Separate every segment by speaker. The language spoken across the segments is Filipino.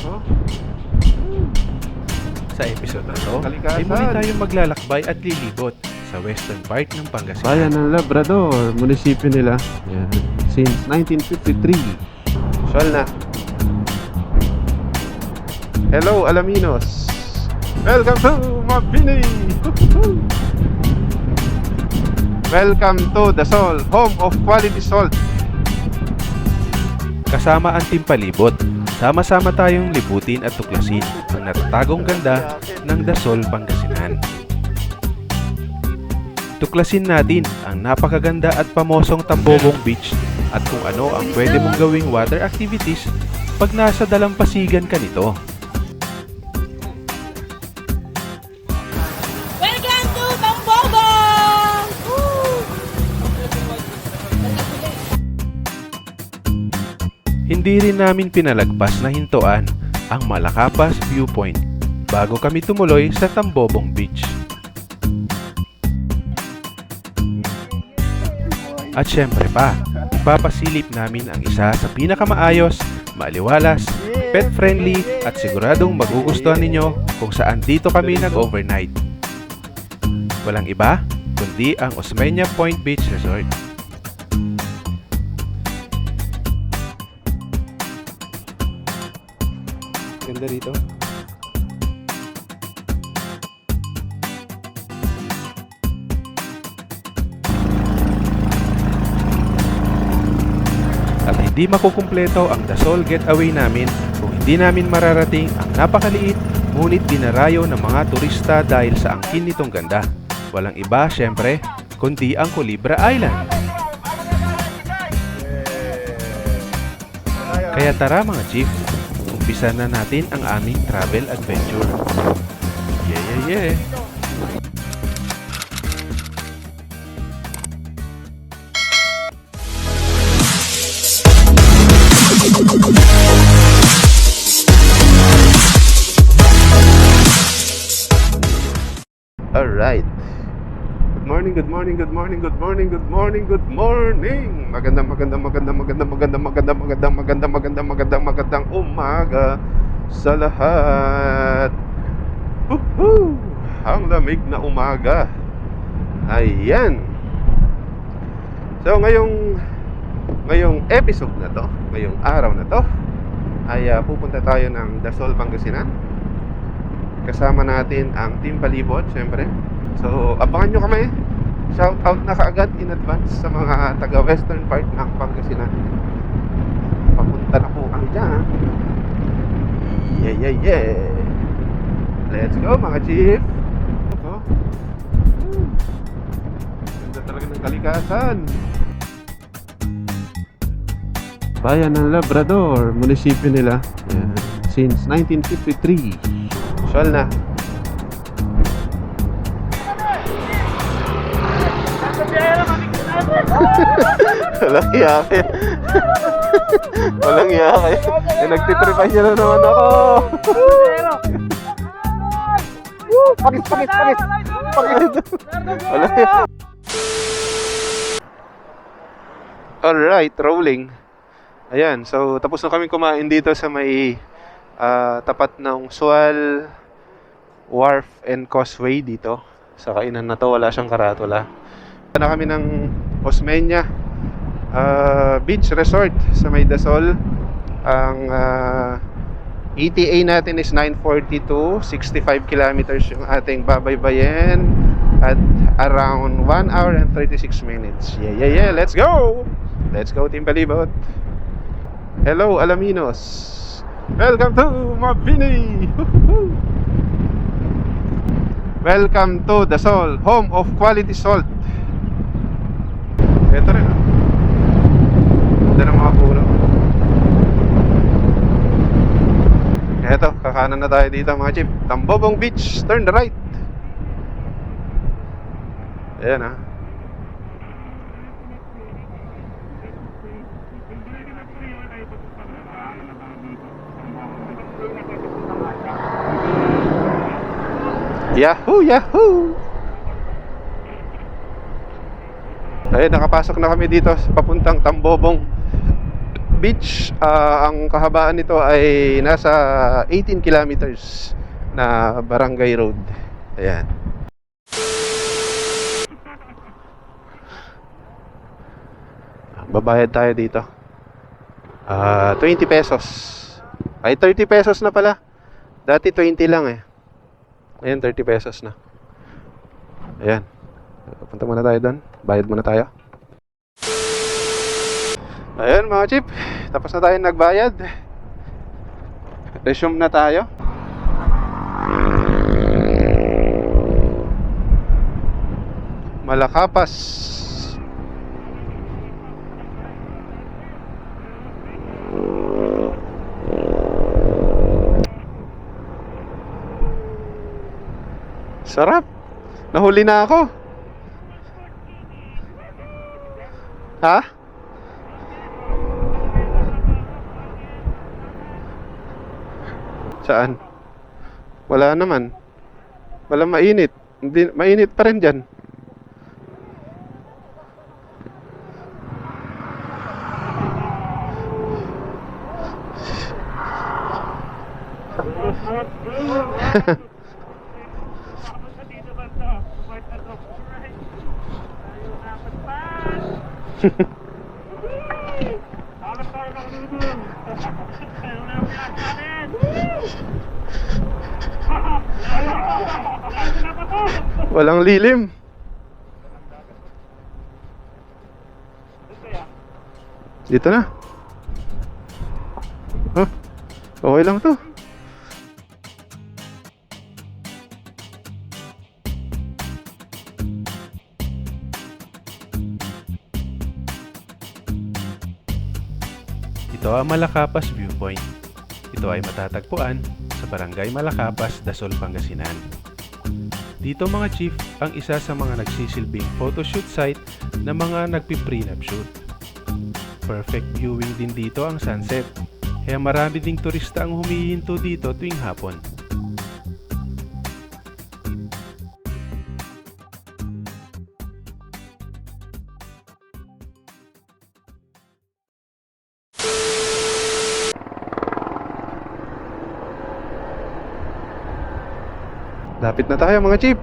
Speaker 1: Sa episode na to, ay muli tayong maglalakbay at lilibot sa western part ng Pangasinan.
Speaker 2: Bayan ng Labrador, munisipyo nila. Yan. Since 1953. Usual na. Hello, Alaminos. Welcome to Mabini. Welcome to the Sol, home of quality salt.
Speaker 1: Kasama ang Team Palibot, sama-sama tayong libutin at tuklasin ang natatagong ganda ng Dasol, Pangasinan. Tuklasin natin ang napakaganda at pamosong Tambobong Beach at kung ano ang pwede mong gawing water activities pag nasa dalampasigan ka nito.
Speaker 3: Welcome to Tambobong!
Speaker 1: Hindi rin namin pinalagpas na hintuan ang Malakapas Viewpoint bago kami tumuloy sa Tambobong Beach. At syempre pa, ipapasilip namin ang isa sa pinakamaayos, maliwalas, pet-friendly at siguradong magugustuhan ninyo kung saan dito kami nag-overnight. Walang iba, kundi ang Osmeña Point Beach Resort.
Speaker 2: Ganda rito.
Speaker 1: At hindi makukumpleto ang Dasol Getaway namin kung hindi namin mararating ang napakaliit ngunit dinarayo ng mga turista dahil sa angkin nitong ganda. Walang iba, syempre, kundi ang Culebra Island. Kaya tara mga chief, umpisa na natin ang aming travel adventure. Yeah!
Speaker 2: Alright. Good morning. Magandang umaga sa lahat. Woohoo! Ang lamig na umaga. Ayan. So ngayong episode na to, ngayong araw na to, ay pupunta tayo ng Dasol, Pangasinan. Kasama natin ang Team Palibot, syempre. So, abangan nyo kami. Shout out na kaagad in advance sa mga taga-western part ng Pangasinan. Papunta na po kami dyan. Yeah! Let's go mga chief. Ganda talaga ng kalikasan. Bayan ng Labrador, munisipyo nila. Yan. Since 1953. Usual na. Walang iya kayo. Walang iya kayo. Nagtitripan niya na naman ako. Pakis. Walang iya. Alright, rolling. Ayan, so tapos na kami kumain dito sa may tapat ng Sual Wharf and Causeway dito. Sa kainan na to, wala siyang karatula. Na kami ng Osmeña Beach Resort sa may Dasol. Ang ETA natin is 9:42, 65 kilometers yung ating babaybayin at around 1 hour and 36 minutes. Yeah, let's go! Let's go Team Palibot. Hello Alaminos. Welcome to Mabini. Welcome to the Sol, home of quality salt. Ito rin. Ganda ng mga puno. Ito, kakanan na tayo dito mga chip. Tambobong Beach, turn the right. Ayan ha. Yahoo! Ayun, nakapasok na kami dito sa papuntang Tambobong beach. Ang kahabaan nito ay nasa 18 kilometers na barangay road. Ayan. Babayad tayo dito. 20 pesos. Ay, 30 pesos na pala. Dati 20 lang eh. Ayan, 30 pesos na. Ayan. Punta muna tayo doon. Bayad muna tayo. Ayan mga chip. Tapos na tayo nagbayad. Resume na tayo. Malakapas. Sarap. Nahuli na ako. Ha? Saan? Wala naman. Wala mainit. Hindi, mainit pa rin dyan. Walang lilim. Dito na. Huh? Okay lang to.
Speaker 1: Ito ang Malakapas Viewpoint. Ito ay matatagpuan sa Barangay Malakapas, Dasol, Pangasinan. Dito mga chief, ang isa sa mga nagsisilbing photoshoot site na mga nagpi-prenup shoot. Perfect viewing din dito ang sunset, kaya marami ding turista ang humihinto dito tuwing hapon.
Speaker 2: Lapit na tayo mga chip.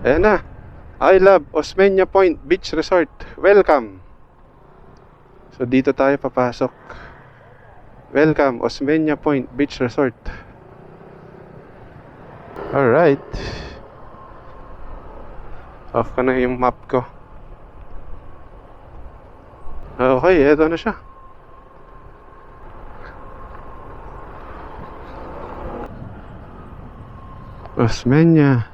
Speaker 2: Ayan na. I love Osmeña Point Beach Resort. Welcome. So dito tayo papasok. Welcome Osmeña Point Beach Resort. Alright. Off ko na yung map ko. Okay, eto na siya. Osmeña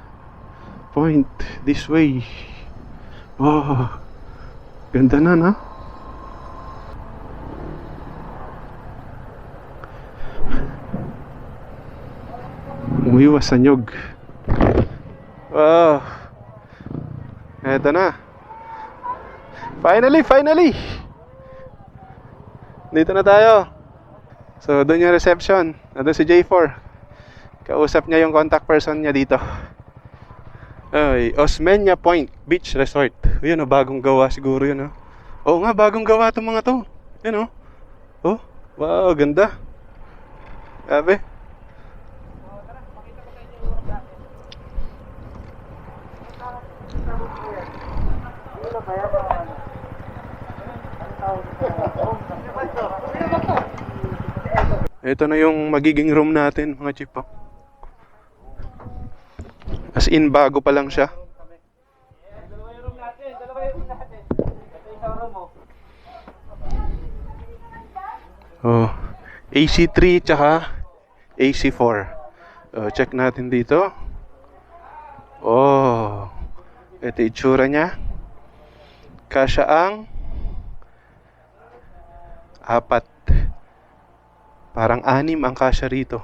Speaker 2: Point, this way. Oh, ganda na, no? Umiwas sa nyog. Wow. Eto na. Finally! Dito na tayo. So, doon yung reception. Nandun si J4. Kausap niya yung contact person niya dito. Ay, Osmeña Point Beach Resort. Yun o, bagong gawa siguro yun o. Oo nga, bagong gawa itong mga to. Yun o. Oh, wow, ganda. Grabe. Ito na yung magiging room natin, mga chip. As in, bago pa lang siya. Oh, AC3 tsaka AC4. Check natin dito. Oh, ito itsura niya. Kasya ang 4. Parang 6 ang kasya rito.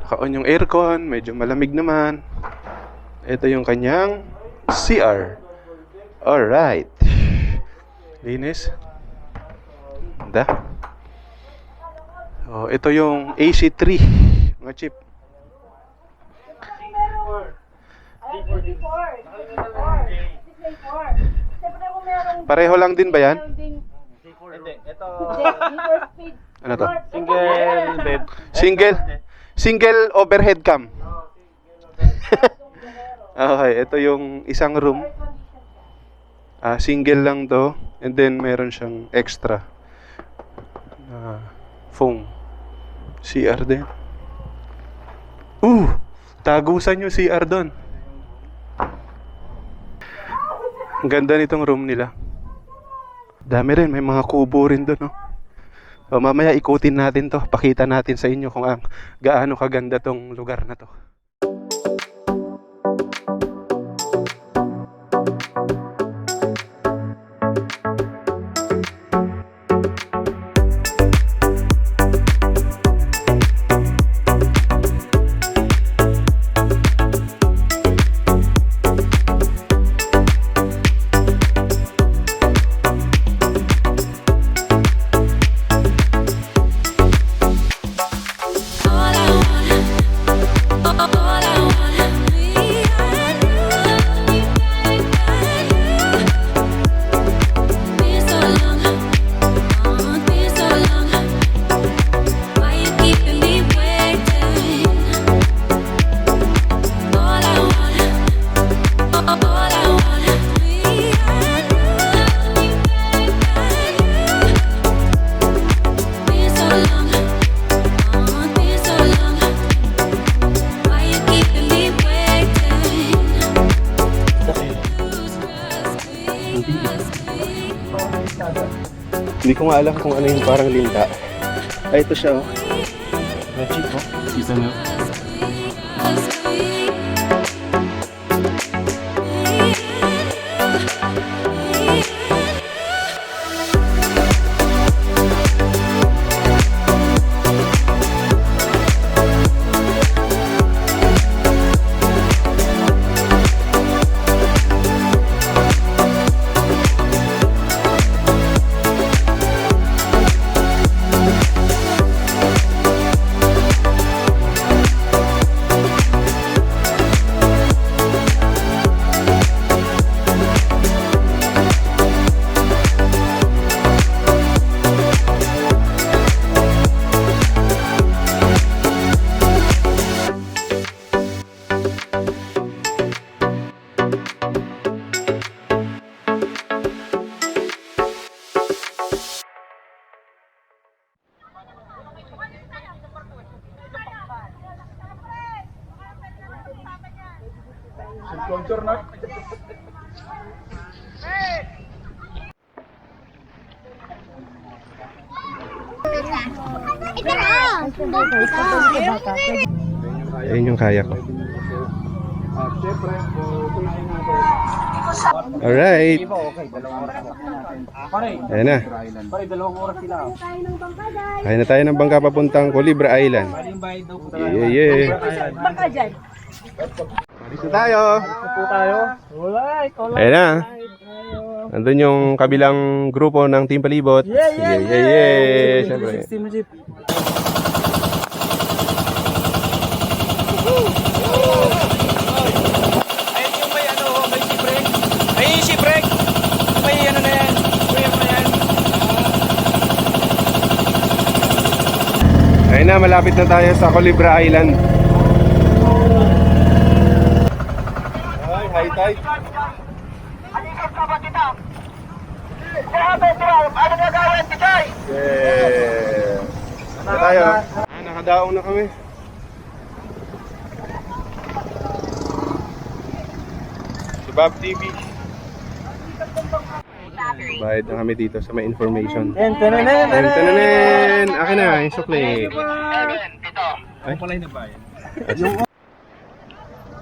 Speaker 2: Naka-on yung aircon, medyo malamig naman. Ito yung kanyang CR. Alright. Linis. Ganda. Oh, ito yung AC3, mga chip. Pareho lang din ba yan?
Speaker 4: Hindi, ito
Speaker 2: Ano to?
Speaker 4: single bed.
Speaker 2: Single overhead cam. Okay, ito yung isang room. Single lang to. And then meron siyang extra foam. CR din. Tagusan yung CR doon. Ang ganda nitong room nila. Dami rin, may mga kubo rin doon, no? O, mamaya ikutin natin to. Pakita natin sa inyo kung gaano kaganda tong lugar na to. Hindi ko nga alam kung ano yung parang linta. Ay, ito siya, oh.
Speaker 4: Cheap po. Season milk.
Speaker 2: Ayun yung kaya ko. Alright. Ayan na.
Speaker 4: Pare, 2 oras sila.
Speaker 2: Kaya na tayo ng bangka papuntang Culebra Island.
Speaker 4: Yung bayad daw po.
Speaker 2: Yeah. Alis na tayo.
Speaker 4: Po tayo. Alright.
Speaker 2: Ayan na. Nandun yung kabilang grupo ng Team Palibot. Yeah. Siyempre.
Speaker 4: Ayun yung may ano, may shipwreck. Ayun yung shipwreck. May ano na yan. Kuya na yan.
Speaker 2: Ayun na, malapit na tayo sa Culebra Island. Ay, high tide. Yeah. Na tayo. Nakadaong na kami. Si Bob TV. Bayad na kami dito sa may information. Tananen! Akin na, yung sukli. Ay,
Speaker 4: Pala yung bayan.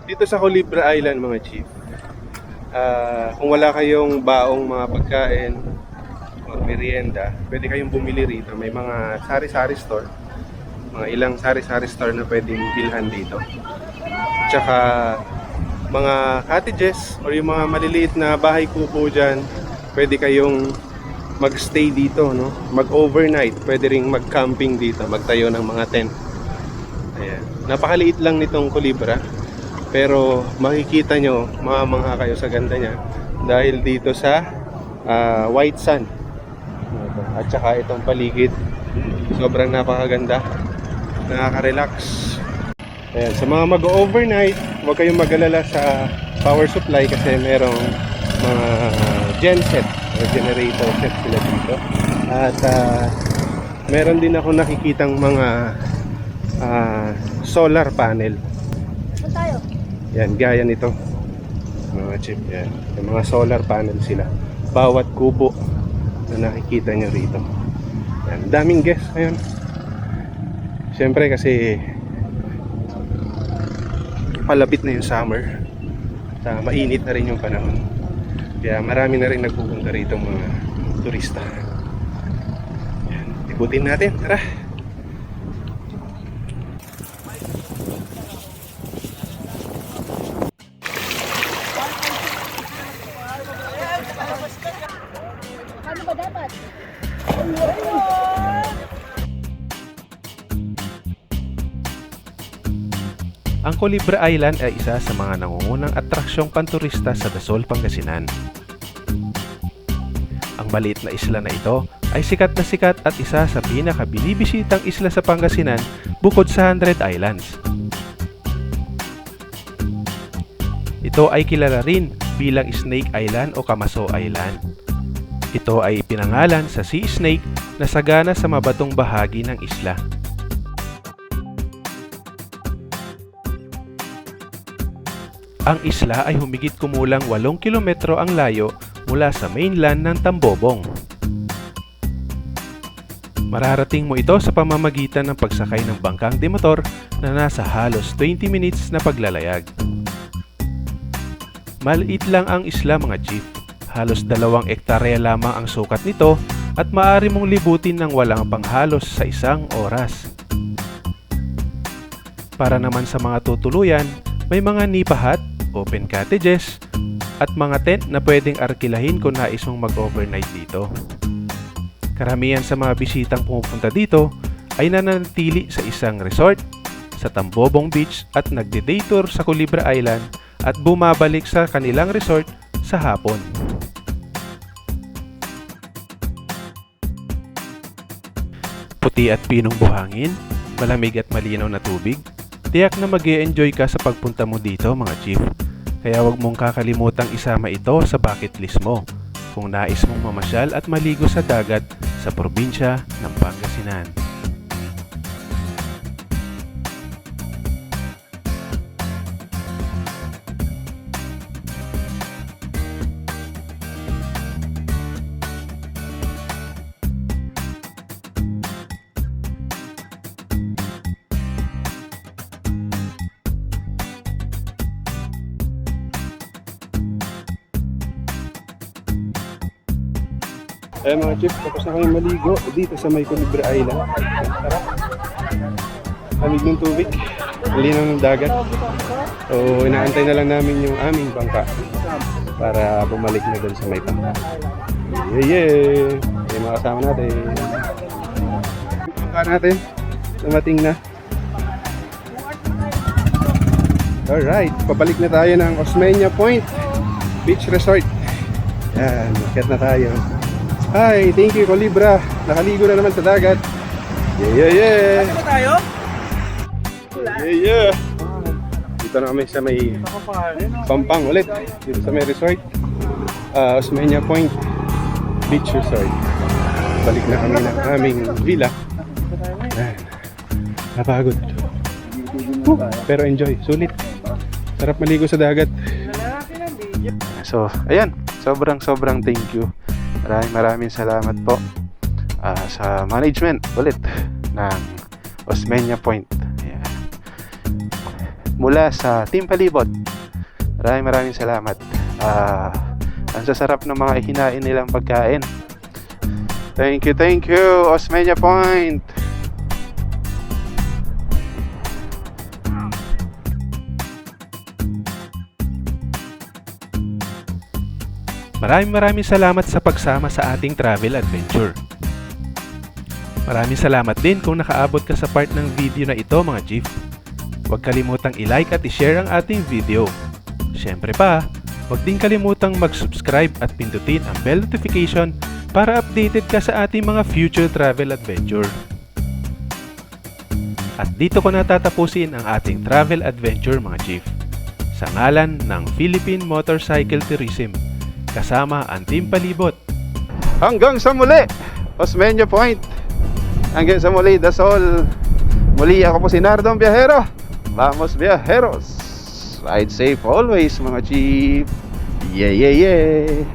Speaker 2: dito sa Culebra Island, mga chief, kung wala kayong baong mga pagkain o merienda, pwede kayong bumili rito. May mga sari-sari store, mga ilang sari-sari store na pwedeng bilhan dito. Tsaka mga cottages or yung mga maliliit na bahay kubo dyan, pwede kayong magstay dito, no? Mag-overnight, pwede ring mag-camping dito, magtayo ng mga tent. Ayan. Napakaliit lang nitong Culebra, pero makikita nyo, mamangha kayo sa ganda niya dahil dito sa white sand. At saka itong paligid, sobrang napakaganda, nakaka-relax. Ayan, sa mga mag-overnight, huwag kayong mag-alala sa power supply kasi merong mga genset o generator set sila dito. At meron din ako nakikitang mga solar panel.
Speaker 3: Saan tayo?
Speaker 2: Yan, gaya nito. Mga chip yan. Yung mga solar panel sila. Bawat kubo na nakikita nyo rito. Yan, daming guests ngayon. Siyempre kasi palapit na yung summer. Mainit na rin yung panahon. Kaya marami na rin nagpupunta rito mga turista. Yan, ikutin natin. Tara!
Speaker 3: Ano ba dapat?
Speaker 1: Ang Culebra Island ay isa sa mga nangungunang atraksyong panturista sa Dasol, Pangasinan. Ang maliit na isla na ito ay sikat na sikat at isa sa pinakabinibisitang isla sa Pangasinan bukod sa 100 Islands. Ito ay kilala rin bilang Snake Island o Kamaso Island. Ito ay pinangalan sa sea snake na sagana sa mabatong bahagi ng isla. Ang isla ay humigit kumulang 8 kilometro ang layo mula sa mainland ng Tambobong. Mararating mo ito sa pamamagitan ng pagsakay ng bangkang demotor na nasa halos 20 minutes na paglalayag. Maliit lang ang isla mga chief. Halos 2 ektarya lamang ang sukat nito at maaari mong libutin ng walang panghalos sa 1 oras. Para naman sa mga tutuluyan, may mga nipa hut, open cottages, at mga tent na pwedeng arkilahin kung nais mong mag-overnight dito. Karamihan sa mga bisitang pumupunta dito ay nananatili sa isang resort, sa Tambobong Beach at nagde-day tour sa Culebra Island at bumabalik sa kanilang resort sa hapon. Puti at pinong buhangin, malamig at malinaw na tubig, tiyak na mag-e-enjoy ka sa pagpunta mo dito mga chief. Kaya wag mong kakalimutang isama ito sa bucket list mo kung nais mong mamasyal at maligo sa dagat sa probinsya ng Pangasinan.
Speaker 2: Ayan mga chief, tapos na kami maligo dito sa may Culebra Island. Tara! Lamig ng tubig, linaw ng dagat. So inaantay na lang namin yung aming bangka para bumalik na doon sa may bangka. Yeah! Yung mga kasama natin. Yung bangka natin, dumating na. Alright, pabalik na tayo ng Osmeña Point Beach Resort. Yan, makiat na tayo. Hi, thank you Culebra. Nakaligo na naman sa dagat. Yeah.
Speaker 4: Ano tayo?
Speaker 2: Yeah. Dito na kami sa may Pampang ulit. Dito sa may resort. Osmeña Point Beach Resort. Balik na kami ng aming villa. Ayan. Napagod. Pero enjoy, sulit. Sarap maligo sa dagat. So, ayan. Sobrang thank you. Maraming salamat po sa management ulit ng Osmeña Point. Ayan. Mula sa Team Palibot, maraming salamat. Ang sasarap ng mga hinain nilang pagkain. Thank you Osmeña Point.
Speaker 1: Maraming salamat sa pagsama sa ating travel adventure. Maraming salamat din kung nakaabot ka sa part ng video na ito mga Chief. Huwag kalimutang i-like at i-share ang ating video. Siyempre pa, huwag din kalimutang mag-subscribe at pindutin ang bell notification para updated ka sa ating mga future travel adventure. At dito ko natatapusin ang ating travel adventure mga Chief. Sa ngalan ng Philippine Motorcycle Tourism, kasama ang Team Palibot.
Speaker 2: Hanggang sa muli, Osmeña Point. Hanggang sa muli, that's all. Muli ako po si Nardong Biyahero. Vamos Viajeros. Ride safe always mga Chief. Yeah, yeah, yeah.